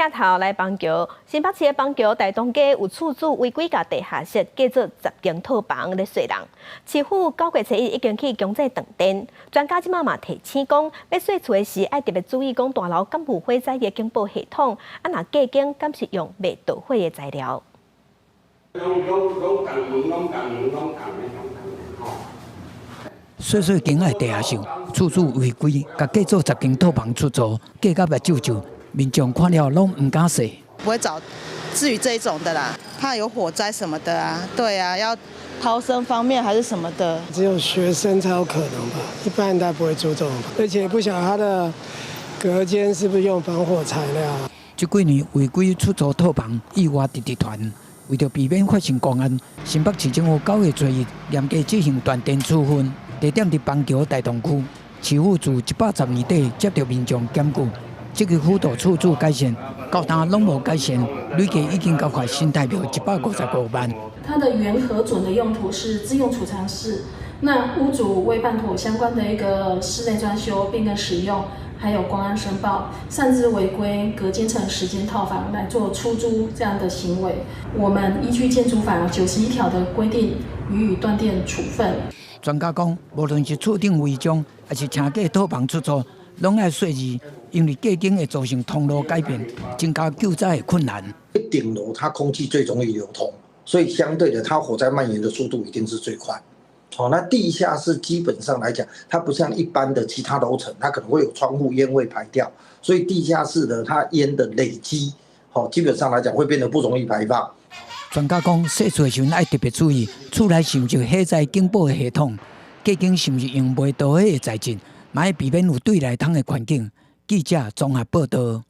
镜头来邦桥，新北市的邦桥大东街有厝主违规甲地下室改做10间套房咧睡人，市府9月初1已经去强制断电。专家即马嘛提醒讲，要睡厝的时爱特别注意讲大楼敢有火灾的警报系统，若隔间敢是用未导火的材料。细间的地下室，厝主违规甲改做10间套房出租，价甲目睭睭。 民众看了拢唔敢睡，不会找至于这一种的啦，怕有火灾什么的啊，对啊，要逃生方面还是什么的，只有学生才有可能吧，一般人他不会做这种，而且不晓得他的隔间是不是用防火材料。这几年违规出租套房意外直团，为着避免发生公安，新北市政府9月初1严格执行断电处分，地点伫邦桥大同区，市府自110年底接到民众检举。 这个辅导处处改善，到今拢无改善，累计已经交款新台币155万。它的原核准的用途是自用储藏室，那屋主未办妥相关的一个室内装修变更使用，还有公安申报，擅自违规隔间成10间套房来做出租这样的行为，我们依据建筑法91条的规定予以断电处分。专家讲，无论是厝顶违章，还是请假套房出租。 拢爱细致，因为隔间会造成通路改变，增加救灾的困难。顶楼它空气最容易流通，所以相对的，它火灾蔓延的速度一定是最快。好，那地下室基本上来讲，它不像一般的其他楼层，它可能会有窗户烟味排掉，所以地下室的它烟的累积，好，基本上来讲会变得不容易排放。专家讲，洗厝的时阵爱特别注意，厝内是毋是有火灾警报的系统，隔间是毋是用未导火的材质。嘛要避免有对来通的环境。记者综合报道。